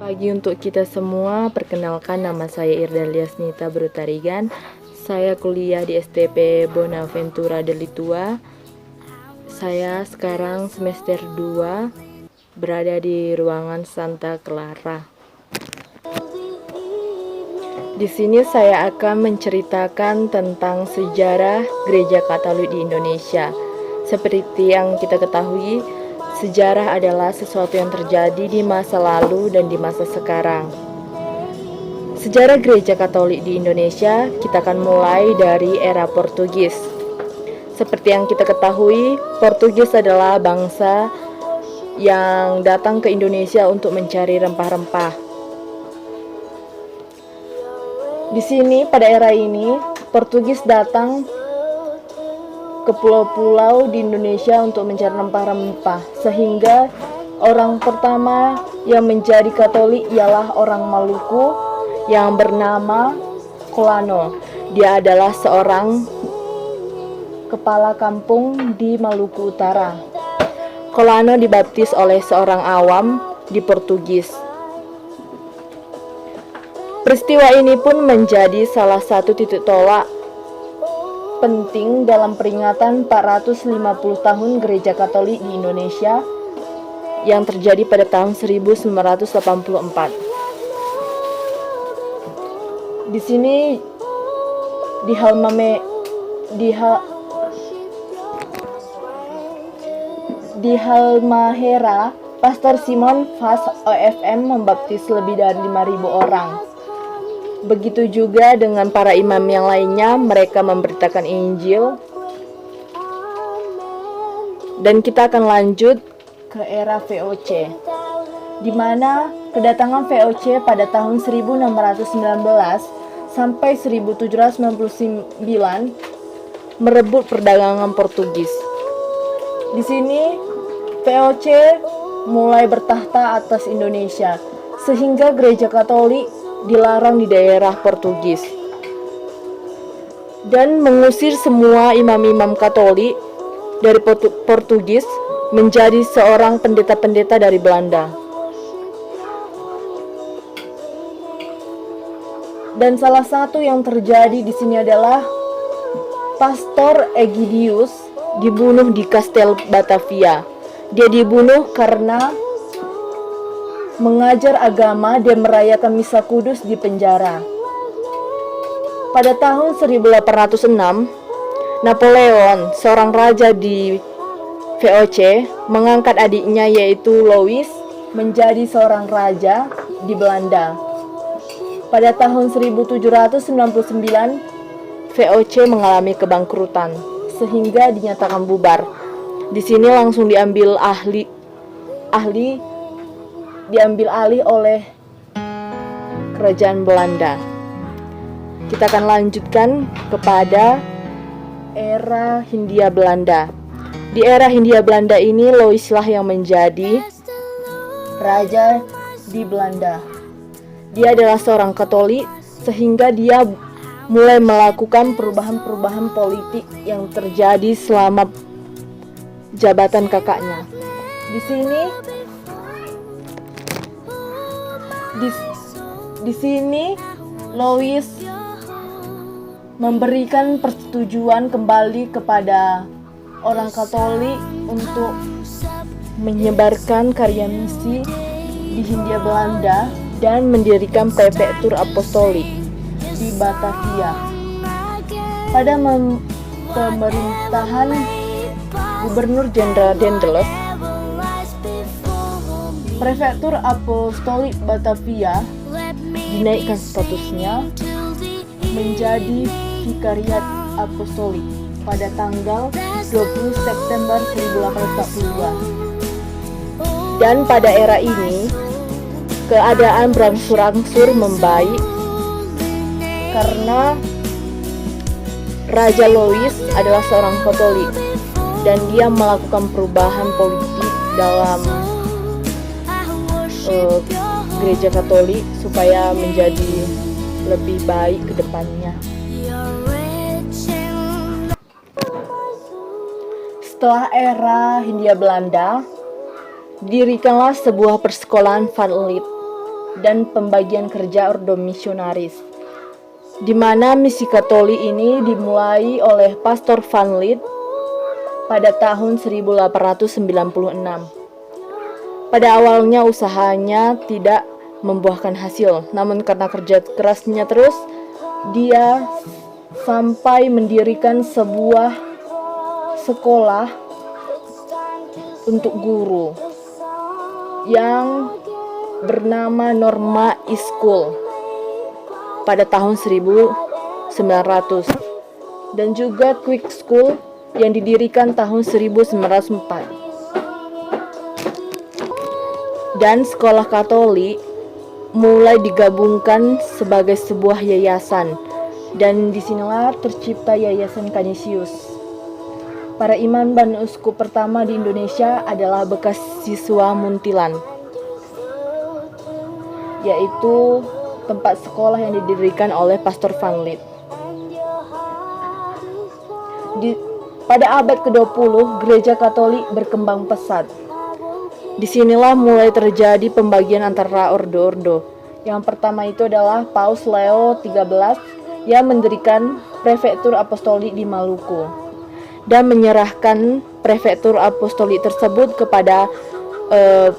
Pagi untuk kita semua, perkenalkan nama saya Irdalia Snita Brutarigan. Saya kuliah di STP Bonaventura Delitua. Saya sekarang semester 2, berada di ruangan Santa Clara. Di sini saya akan menceritakan tentang sejarah Gereja Katolik di Indonesia. Seperti yang kita ketahui, sejarah adalah sesuatu yang terjadi di masa lalu dan di masa sekarang. Sejarah Gereja Katolik di Indonesia, kita akan mulai dari era Portugis. Seperti yang kita ketahui, Portugis adalah bangsa yang datang ke Indonesia untuk mencari rempah-rempah. Di sini, pada era ini, Portugis datang ke pulau-pulau di Indonesia untuk mencari rempah-rempah, sehingga orang pertama yang menjadi Katolik ialah orang Maluku yang bernama Kolano. Dia adalah seorang kepala kampung di Maluku Utara. Kolano dibaptis oleh seorang awam di Portugis. Peristiwa ini pun menjadi salah satu titik tolak penting dalam peringatan 450 tahun Gereja Katolik di Indonesia yang terjadi pada tahun 1984. Di sini di Halmahera, Pastor Simon Vas OFM membaptis lebih dari 5.000 orang. Begitu juga dengan para imam yang lainnya, mereka memberitakan Injil. Dan kita akan lanjut ke era VOC, di mana kedatangan VOC pada tahun 1619 sampai 1799 merebut perdagangan Portugis. Di sini VOC mulai bertahta atas Indonesia, sehingga Gereja Katolik dilarang di daerah Portugis dan mengusir semua imam-imam Katolik dari Portugis menjadi seorang pendeta-pendeta dari Belanda. Dan salah satu yang terjadi di sini adalah Pastor Egidius dibunuh di Kastel Batavia. Dia dibunuh karena mengajar agama dan merayakan misa kudus di penjara. Pada tahun 1806, Napoleon, seorang raja di VOC, mengangkat adiknya yaitu Louis menjadi seorang raja di Belanda. Pada tahun 1799, VOC mengalami kebangkrutan sehingga dinyatakan bubar. Di sini langsung diambil alih oleh kerajaan Belanda. Kita akan lanjutkan kepada era Hindia Belanda. Di era Hindia Belanda ini, Louis lah yang menjadi raja di Belanda. Dia adalah seorang Katolik, sehingga dia mulai melakukan perubahan-perubahan politik yang terjadi selama jabatan kakaknya. Di sini Louis memberikan persetujuan kembali kepada orang Katolik untuk menyebarkan karya misi di Hindia Belanda dan mendirikan prefektur apostolik di Batavia. Pada pemerintahan Gubernur Jenderal Daendels, prefektur apostolik Batavia dinaikkan statusnya menjadi vikariat apostolik pada tanggal 20 September 1842. Dan pada era ini, keadaan berangsur-angsur membaik karena Raja Louis adalah seorang Katolik dan dia melakukan perubahan politik dalam Gereja Katolik supaya menjadi lebih baik ke depannya. Setelah era Hindia Belanda, didirikanlah sebuah persekolahan Favorit dan pembagian kerja ordo misionaris, di mana misi Katolik ini dimulai oleh Pastor Van Lith pada tahun 1896. Pada awalnya usahanya tidak membuahkan hasil, namun karena kerja kerasnya terus, dia sampai mendirikan sebuah sekolah untuk guru yang bernama Norma School pada tahun 1900, dan juga Quick School yang didirikan tahun 1904. Dan sekolah Katolik mulai digabungkan sebagai sebuah yayasan, dan disinilah tercipta Yayasan Canisius. Para imam dan uskup pertama di Indonesia adalah bekas siswa Muntilan, yaitu tempat sekolah yang didirikan oleh Pastor Van Lith. Pada abad ke-20, gereja Katolik berkembang pesat. Disinilah mulai terjadi pembagian antara ordo-ordo. Yang pertama itu adalah Paus Leo XIII yang mendirikan prefektur apostolik di Maluku dan menyerahkan prefektur apostolik tersebut kepada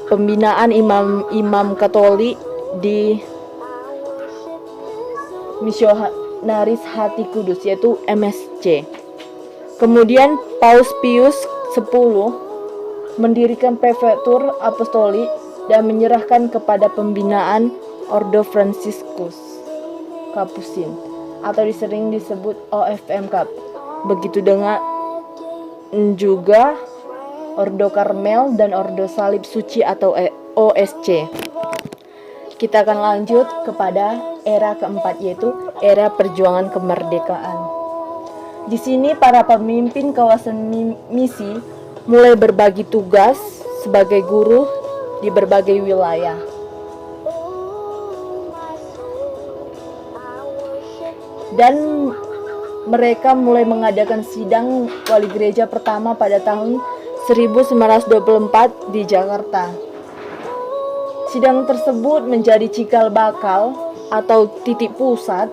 pembinaan imam-imam Katolik di Misionaris Hati Kudus, yaitu MSC. Kemudian Paus Pius X mendirikan prefektur apostolik dan menyerahkan kepada pembinaan Ordo Franciscus Capucin, atau sering disebut OFM Cap. Begitu juga Ordo Karmel dan Ordo Salib Suci atau OSC. Kita akan lanjut kepada era keempat, yaitu era perjuangan kemerdekaan. Di sini para pemimpin kawasan misi mulai berbagi tugas sebagai guru di berbagai wilayah. Dan mereka mulai mengadakan sidang wali gereja pertama pada tahun 1924 di Jakarta. Sidang tersebut menjadi cikal bakal atau titik pusat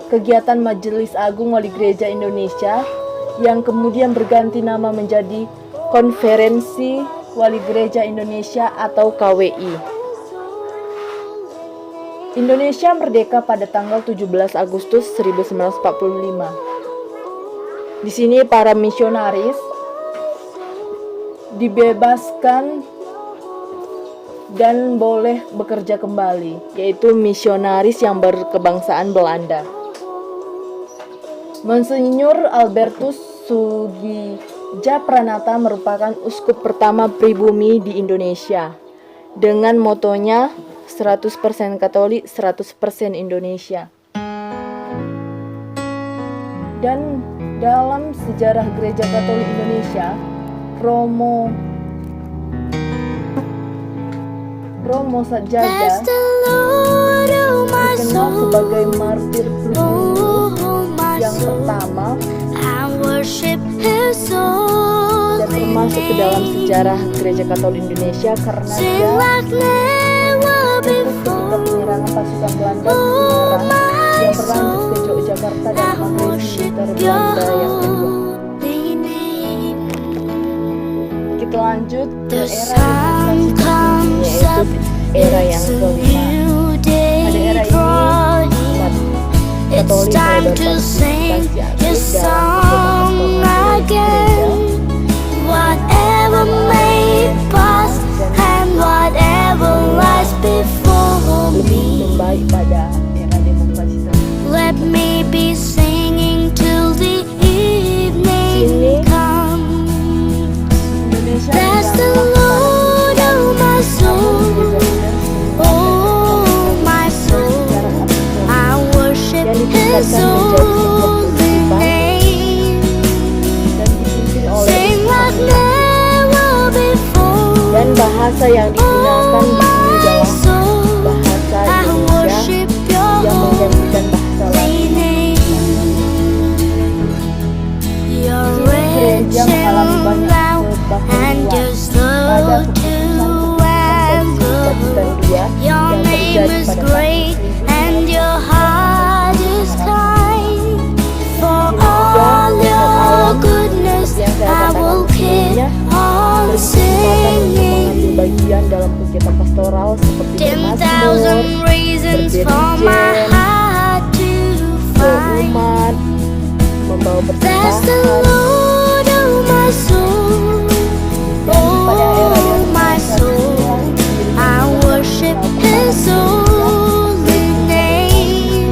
kegiatan Majelis Agung Wali Gereja Indonesia, yang kemudian berganti nama menjadi Konferensi Wali Gereja Indonesia atau KWI. Indonesia merdeka pada tanggal 17 Agustus 1945. Di sini para misionaris dibebaskan dan boleh bekerja kembali, yaitu misionaris yang berkebangsaan Belanda. Monsinyur Albertus Sugijapranata merupakan uskup pertama pribumi di Indonesia dengan motonya 100% Katolik, 100% Indonesia. Dan dalam sejarah Gereja Katolik Indonesia, Romo Satjaja dikenal sebagai martir pribumi yang pertama dan termasuk ke dalam sejarah Gereja Katolik Indonesia karena dia ketika penyerangan pasukan Belanda yang berlanjut ke Yogyakarta dan agresi militer Belanda yang kedua. Kita lanjut ke era yaitu era yang kelima. Pada era ini umat Katolik mulai berpartisipasi dalam gereja. Whatever may pass and whatever lies before me, lebih baik pada era demokrasi tersebut. let me be singing till the evening comes. Indonesia Bless the Lord, oh my soul, oh my soul, I worship His holy name. Sing like never before. Dan bahasa yang digunakan di sini adalah bahasa Indonesia yang menggantikan bahasa lain. Gereja mengalami banyak perubahan pada keputusan pastoral seperti Ten bermazmur, thousand reasons for my berdirijen, heart to find. seumat, membawa That's the persembahan. Lord of my soul. Pada era Oh, my soul, I worship His holy name.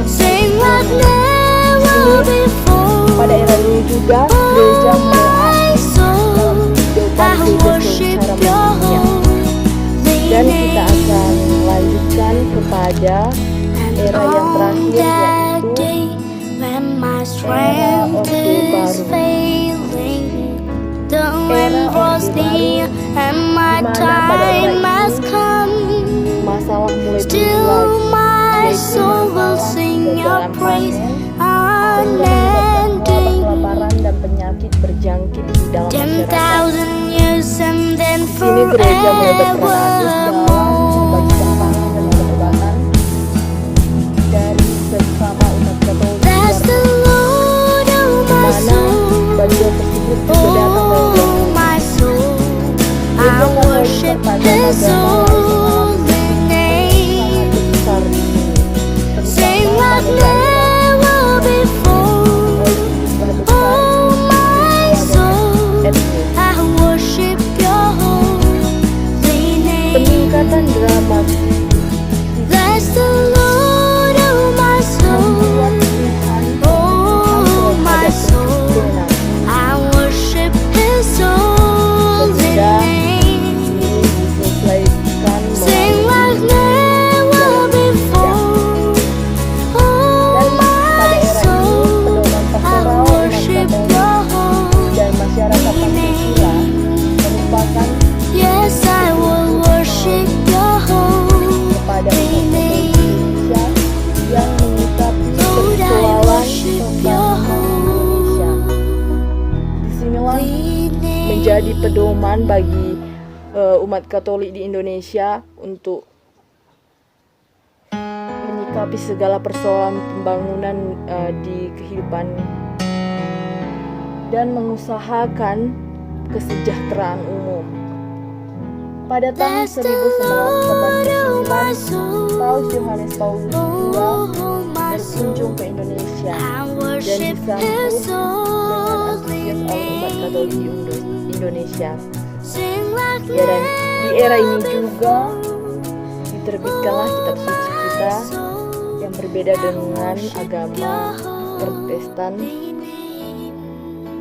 Sing like never before. Pada era ini juga gereja Oh, my soul, I worship Your holy dan kita name. akan lanjutkan kepada era yang terakhir, That yaitu day when my strength is failing, the wind was near and my time has come. masalah mulai Still berulang, my yaitu soul will masalah sing Your kegagalan praise panen, sehingga menyebabkan unending. kelaparan dan penyakit berjangkit di dalam 10,000 masyarakat. years and then Kini gereja mulai berperan aktif dalam forevermore. membagikan pangan dan obat-obatan dari sesama umat Katolik di That's the luar Lord of my mana soul. bantuan tersebut juga datang dari Oh, Tuhan. my soul, I Gereja Katolik worship serta His agama lain holy name. sangat besar di sini, Sing terutama like pada daerah never before. oleh jumlah besar Oh, my soul, etnis. I worship Your holy name. Peningkatan dramatis That's the Lord of my membuat soul. Tuhan Oh, my terhadap soul, kebenaran. I worship His holy Sehingga name. ini diselesaikan Sing like never before. Oh, dan pada my era ini soul, pedoman I pastoral umat worship Katolik Your dan masyarakat holy Pancasila name. merupakan Yes, I will worship Your kepada holy umat Katolik name. Indonesia yang menyikapi Lord, I persoalan worship Your Indonesia. Disinilah name. menjadi pedoman bagi umat Katolik di Indonesia untuk menyikapi segala persoalan pembangunan di kehidupan dan mengusahakan kesejahteraan umum. Pada tahun That's the Lord of my 1989, soul. Paus Yohanes Paulus II Oh, my berkunjung soul, ke Indonesia I dan worship disambut His dengan holy antusias oleh umat Katolik di name. Indonesia. Sing like Ya, dan di era ini never juga before. diterbitkanlah kitab suci Oh, kita my soul, yang berbeda I dengan worship agama Your Protestan holy name.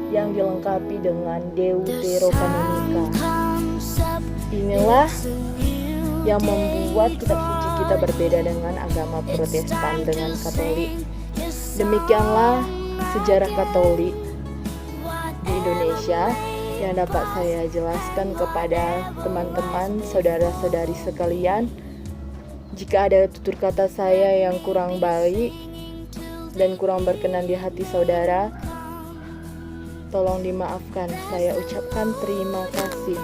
yang dilengkapi dengan The Deuterokanonika. sun comes up, Inilah it's a new yang day. membuat kitab suci kita berbeda dengan agama Protestan dengan Katolik. Demikianlah sejarah Katolik di Indonesia yang dapat saya jelaskan kepada teman-teman, saudara-saudari sekalian. Jika ada tutur kata saya yang kurang baik dan kurang berkenan di hati saudara, tolong dimaafkan. Saya ucapkan terima kasih.